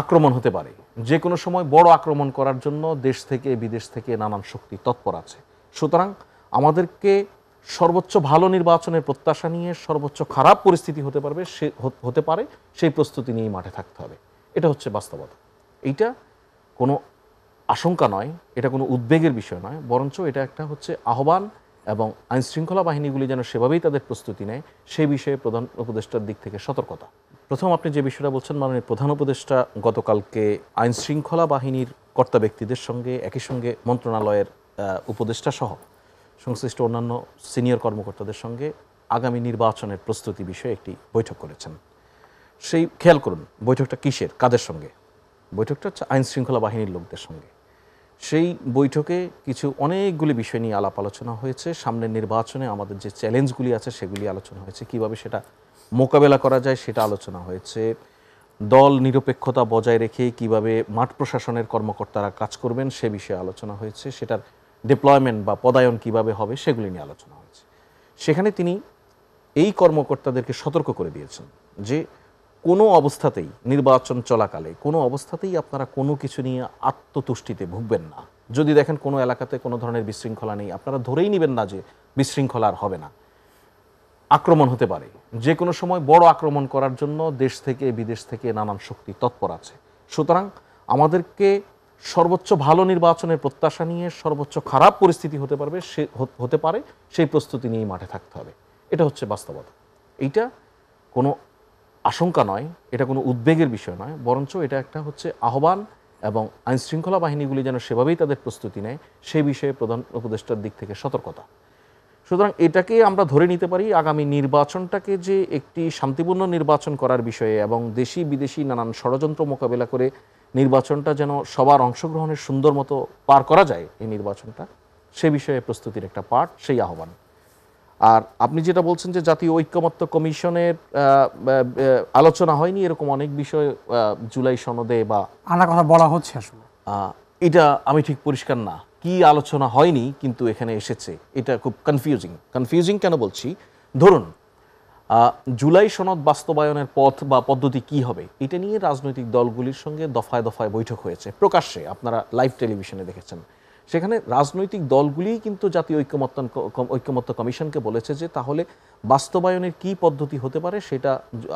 আক্রমণ হতে পারে, যে কোনো সময় বড় আক্রমণ করার জন্য দেশ থেকে বিদেশ থেকে নানান শক্তি তৎপর আছে। সুতরাং আমাদেরকে সর্বোচ্চ ভালো নির্বাচনের প্রত্যাশা নিয়ে সর্বোচ্চ খারাপ পরিস্থিতি হতে পারে সেই প্রস্তুতি নিয়ে মাঠে থাকতে হবে। এটা হচ্ছে বাস্তবতা। এইটা কোনো আশঙ্কা নয়, এটা কোনো উদ্বেগের বিষয় নয়, বরঞ্চ এটা একটা হচ্ছে আহ্বান, এবং আইনশৃঙ্খলা বাহিনীগুলি যেন সেভাবেই তাদের প্রস্তুতি নেয় সেই বিষয়ে প্রধান উপদেষ্টার দিক থেকে সতর্কতা। প্রথম আপনি যে বিষয়টা বলছেন, মাননীয় প্রধান উপদেষ্টা গতকালকে আইনশৃঙ্খলা বাহিনীর কর্তা ব্যক্তিদের সঙ্গে একই সঙ্গে মন্ত্রণালয়ের উপদেষ্টা সহ সংশ্লিষ্ট অন্যান্য সিনিয়র কর্মকর্তাদের সঙ্গে আগামী নির্বাচনের প্রস্তুতি বিষয়ে একটি বৈঠক করেছেন। সেই খেয়াল করুন, বৈঠকটা কিসের, কাদের সঙ্গে? বৈঠকটা হচ্ছে আইনশৃঙ্খলা বাহিনীর লোকদের সঙ্গে। সেই বৈঠকে অনেকগুলি বিষয় নিয়ে আলাপ আলোচনা হয়েছে। সামনের নির্বাচনে আমাদের যে চ্যালেঞ্জগুলি আছে সেগুলি আলোচনা হয়েছে, কিভাবে সেটা মোকাবেলা করা যায় সেটা আলোচনা হয়েছে। দল নিরপেক্ষতা বজায় রেখে কিভাবে মাঠ প্রশাসনের কর্মকর্তারা কাজ করবেন সে বিষয়ে আলোচনা হয়েছে। সেটার ডিপ্লয়মেন্ট বা পদায়ন কিভাবে হবে সেগুলি নিয়ে আলোচনা হয়েছে। সেখানে তিনি এই কর্মকর্তাদেরকে সতর্ক করে দিয়েছেন যে কোনো অবস্থাতেই নির্বাচন চলাকালে কোনো অবস্থাতেই আপনারা কোনো কিছু নিয়ে আত্মতুষ্টিতে ভুগবেন না। যদি দেখেন কোনো এলাকাতে কোনো ধরনের বিশৃঙ্খলা নেই, আপনারা ধরেই নেবেন না যে বিশৃঙ্খলা আর হবে না। আক্রমণ হতে পারে, যে কোনো সময় বড় আক্রমণ করার জন্য দেশ থেকে বিদেশ থেকে নানান শক্তি তৎপর আছে। সুতরাং আমাদেরকে সর্বোচ্চ ভালো নির্বাচনের প্রত্যাশা নিয়ে সর্বোচ্চ খারাপ পরিস্থিতি হতে পারে সেই প্রস্তুতি নিয়েই মাঠে থাকতে হবে। এটা হচ্ছে বাস্তবতা। এইটা কোনো আশঙ্কা নয়, এটা কোনো উদ্বেগের বিষয় নয়, বরঞ্চ এটা একটা হচ্ছে আহ্বান, এবং আইনশৃঙ্খলা বাহিনীগুলি যেন সেভাবেই তাদের প্রস্তুতি নেয় সেই বিষয়ে প্রধান উপদেষ্টার দিক থেকে সতর্কতা। সুতরাং এটাকে আমরা ধরে নিতে পারি আগামী নির্বাচনটাকে যে একটি শান্তিপূর্ণ নির্বাচন করার বিষয়ে, এবং দেশি বিদেশি নানান ষড়যন্ত্র মোকাবেলা করে নির্বাচনটা যেন সবার অংশগ্রহণের সুন্দর মতো পার করা যায়, এই নির্বাচনটা সে বিষয়ে প্রস্তুতির একটা পার্ট, সেই আহ্বান। আর আপনি যেটা বলছেন যে জাতীয় ঐক্যমত্য কমিশনের আলোচনা হয়নি, এরকম অনেক বিষয় জুলাই সনদে বা আনার কথা বলা হচ্ছে, আসলে এটা আমি ঠিক পরিষ্কার না কি আলোচনা হয়নি, কিন্তু এখানে এসেছে। এটা খুব কনফিউজিং কেন বলছি, ধরুন জুলাই সনদ বাস্তবায়নের পথ বা পদ্ধতি কি হবে এটা নিয়ে রাজনৈতিক দলগুলির সঙ্গে দফায় দফায় বৈঠক হয়েছে প্রকাশ্যে, আপনারা লাইভ টেলিভিশনে দেখেছেন। সেখানে রাজনৈতিক দলগুলিই কিন্তু জাতীয় ঐক্যমত্য কমিশনকে বলেছে যে তাহলে বাস্তবায়নের কি পদ্ধতি হতে পারে সেটা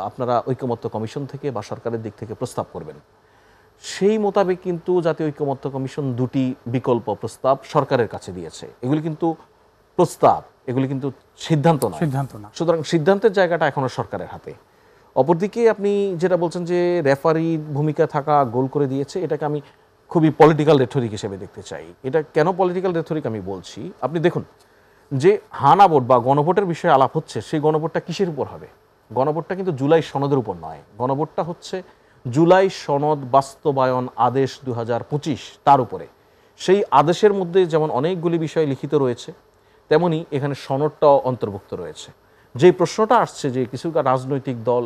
আপনারা ঐক্যমত্য কমিশন থেকে বা সরকারের দিক থেকে প্রস্তাব করবেন। সেই মোতাবেক কিন্তু জাতীয় ঐক্যমত্য কমিশন দুটি বিকল্প প্রস্তাব সরকারের কাছে দিয়েছে। এগুলি কিন্তু প্রস্তাব, এগুলি কিন্তু সিদ্ধান্ত না। সুতরাং সিদ্ধান্তের জায়গাটা এখনো সরকারের হাতে। অপরদিকে আপনি যেটা বলছেন যে রেফারি ভূমিকা থাকা গোল করে দিয়েছে, এটাকে আমি খুবই পলিটিক্যাল রেথরিক হিসেবে দেখতে চাই। এটা কেন পলিটিক্যাল রেথরিক আমি বলছি, আপনি দেখুন যে হানা ভোট বা গণভোটের বিষয়ে আলাপ হচ্ছে, সেই গণভোটটা কিসের উপর হবে? গণভোটটা কিন্তু জুলাই সনদের উপর নয়, গণভোটটা হচ্ছে জুলাই সনদ বাস্তবায়ন আদেশ 2025 তার উপরে। সেই আদেশের মধ্যে যেমন অনেকগুলি বিষয় লিখিত রয়েছে, তেমনি এখানে সনদটাও অন্তর্ভুক্ত রয়েছে। যেই প্রশ্নটা আসছে যে কিছু রাজনৈতিক দল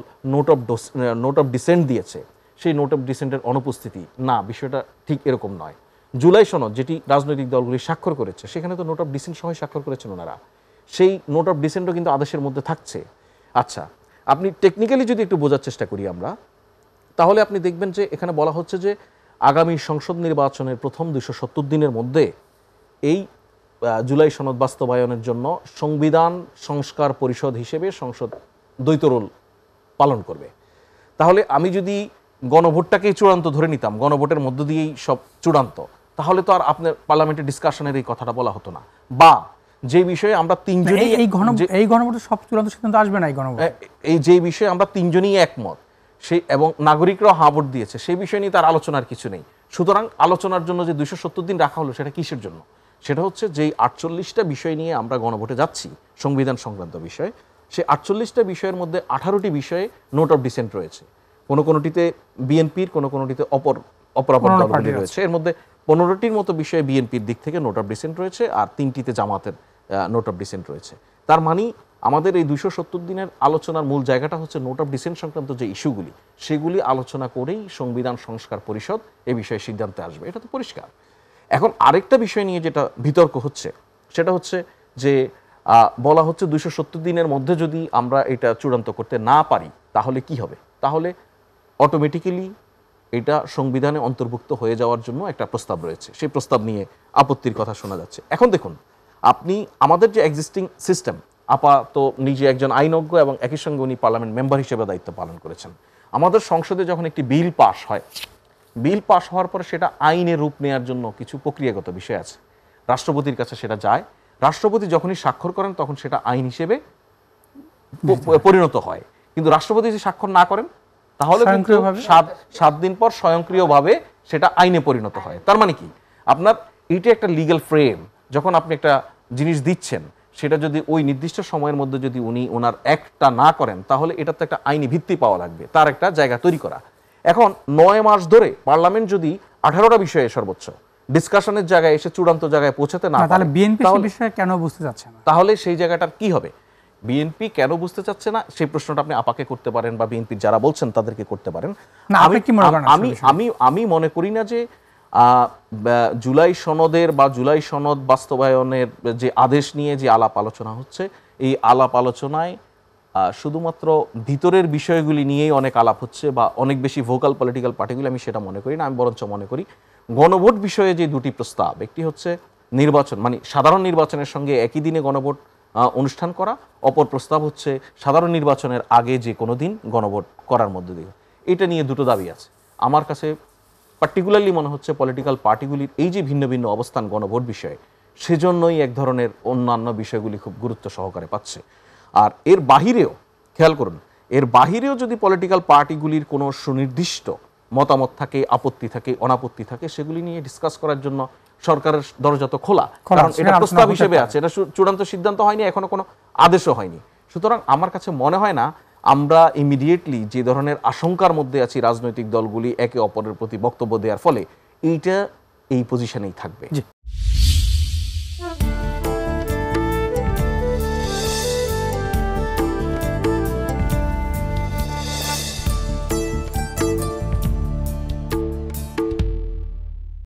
নোট অফ ডিসেন্ট দিয়েছে, সেই নোট অফ ডিসেন্টের অনুপস্থিতি, না, বিষয়টা ঠিক এরকম নয়। জুলাই সনদ যেটি রাজনৈতিক দলগুলি স্বাক্ষর করেছে সেখানে তো নোট অফ ডিসেন্ট সহ স্বাক্ষর করেছেন ওনারা, সেই নোট অফ ডিসেন্টও কিন্তু আদেশের মধ্যে থাকছে। আচ্ছা, আপনি টেকনিক্যালি যদি একটু বোঝার চেষ্টা করি আমরা, তাহলে আপনি দেখবেন যে এখানে বলা হচ্ছে যে আগামী সংসদ নির্বাচনের প্রথম 270 দিনের মধ্যে এই জুলাই সনদ বাস্তবায়নের জন্য সংবিধান সংস্কার পরিষদ হিসেবে সংসদ দ্বৈত রোল পালন করবে। তাহলে আমি যদি গণভোটটাকেই চূড়ান্ত ধরে নিতাম, গণভোটের মধ্য দিয়েই সব চূড়ান্ত, তাহলে তো আর আপনার পার্লামেন্টের ডিসকাশনের এই কথাটা বলা হতো না। বা যে বিষয়ে আমরা তিনজনই এই গণভোটে সব চূড়ান্ত সিদ্ধান্ত আসবে না, এই যে বিষয়ে আমরা তিনজনই একমত, সেই এবং নাগরিকরাও হাঁ ভোট দিয়েছে, সেই বিষয় নিয়ে তার আলোচনার কিছু নেই। সুতরাং আলোচনার জন্য যে 270 দিন রাখা হলো সেটা কিসের জন্য? সেটা হচ্ছে যেই 48টা বিষয় নিয়ে আমরা গণভোটে যাচ্ছি সংবিধান সংক্রান্ত বিষয়, সেই 48টা বিষয়ের মধ্যে 18টি বিষয়ে নোট অফ ডিসেন্ট রয়েছে। কোনোটিতে বিএনপির, কোনোটিতে অপরাপর দলগুলি রয়েছে। এর মধ্যে 15টির মতো বিষয়ে বিএনপির দিক থেকে নোট অফ ডিসেন্ট রয়েছে, আর 3টিতে জামাতের নোট অফ ডিসেন্ট রয়েছে। তার মানে আমাদের এই 270 দিনের আলোচনার মূল জায়গাটা হচ্ছে নোট অফ ডিসেন্ট সংক্রান্ত যে ইস্যুগুলি, সেগুলি আলোচনা করেই সংবিধান সংস্কার পরিষদ এ বিষয়ে সিদ্ধান্তে আসবে। এটা তো পরিষ্কার। এখন আরেকটা বিষয় নিয়ে যেটা বিতর্ক হচ্ছে সেটা হচ্ছে যে বলা হচ্ছে 270 দিনের মধ্যে যদি আমরা এটা চূড়ান্ত করতে না পারি তাহলে কি হবে? তাহলে অটোমেটিক্যালি এটা সংবিধানে অন্তর্ভুক্ত হয়ে যাওয়ার জন্য একটা প্রস্তাব রয়েছে, সেই প্রস্তাব নিয়ে আপত্তির কথা শোনা যাচ্ছে। এখন দেখুন, আপনি আমাদের যে এক্সিস্টিং সিস্টেম, তো নিজে একজন আইনজ্ঞ এবং একই সঙ্গে উনি পার্লামেন্ট মেম্বার হিসেবে দায়িত্ব পালন করেছেন। আমাদের সংসদে যখন একটি বিল পাস হয়, বিল পাস হওয়ার পরে সেটা আইনে রূপ নেওয়ার জন্য কিছু প্রক্রিয়াগত বিষয় আছে। রাষ্ট্রপতির কাছে সেটা যায়, রাষ্ট্রপতি যখনই স্বাক্ষর করেন তখন সেটা আইন হিসেবে পরিণত হয়। কিন্তু রাষ্ট্রপতি যদি স্বাক্ষর না করেন তাহলে কিন্তু সাত দিন পর স্বয়ংক্রিয়ভাবে সেটা আইনে পরিণত হয়। তার মানে কি, আপনার এটা একটা লিগ্যাল ফ্রেম। যখন আপনি একটা জিনিস দিচ্ছেন, সেটা যদি ওই নির্দিষ্ট সময়ের মধ্যে যদি উনি ওনার অ্যাক্টটা না করেন, তাহলে এটাতে একটা আইনি ভিত্তি পাওয়া লাগবে, তার একটা জায়গা তৈরি করা। এখন 9 মাস ধরে পার্লামেন্ট যদি 18টা বিষয়ে সর্বোচ্চ ডিসকাশনের জায়গায় এসে চূড়ান্ত জায়গায় পৌঁছাতে না, তাহলে বিএনপি সেই বিষয়ে কেন বুঝতে চাচ্ছে না? তাহলে সেই জায়গাটার কি হবে? বিএনপি কেন বুঝতে চাচ্ছে না, সেই প্রশ্নটা আপনি আপাকে করতে পারেন বা বিএনপির যারা বলছেন তাদেরকে করতে পারেন। আমি মনে করি না যে জুলাই সনদের বা জুলাই সনদ বাস্তবায়নের যে আদেশ নিয়ে যে আলাপ আলোচনা হচ্ছে, এই আলাপ আলোচনায় শুধুমাত্র ভিতরের বিষয়গুলি নিয়েই অনেক আলাপ হচ্ছে বা অনেক বেশি ভোকাল পলিটিক্যাল পার্টিগুলি, আমি সেটা মনে করি না। আমি বরঞ্চ মনে করি গণভোট বিষয়ে যে দুটি প্রস্তাব, একটি হচ্ছে নির্বাচন মানে সাধারণ নির্বাচনের সঙ্গে একই দিনে গণভোট অনুষ্ঠান করা, অপর প্রস্তাব হচ্ছে সাধারণ নির্বাচনের আগে যে কোনো দিন গণভোট করার মধ্য দিয়ে। এটা নিয়ে দুটো দাবি আছে। আমার কাছে পার্টিকুলারলি মনে হচ্ছে পলিটিক্যাল পার্টিগুলির এই যে ভিন্ন ভিন্ন অবস্থান গণভোট বিষয়ে, সেজন্যই এক ধরনের অন্যান্য বিষয়গুলি খুব গুরুত্ব সহকারে পাচ্ছে। আর এর বাহিরেও খেয়াল করুন, এর বাহিরেও যদি পলিটিক্যাল পার্টিগুলির কোনো সুনির্দিষ্ট মতামত থাকে, আপত্তি থাকে, অনাপত্তি থাকে, সেগুলি নিয়ে ডিসকাস করার জন্য সরকারের দরজা তো খোলা, কারণ এটা প্রস্তাব হিসেবে আছে, এটা চূড়ান্ত সিদ্ধান্ত হয়নি, এখনো কোনো আদেশও হয়নি। সুতরাং আমার কাছে মনে হয় না আমরা ইমিডিয়েটলি যে ধরনের আশঙ্কার মধ্যে আছি রাজনৈতিক দলগুলি একে অপরের প্রতি বক্তব্য দেওয়ার ফলে, এইটা এই পজিশনেই থাকবে।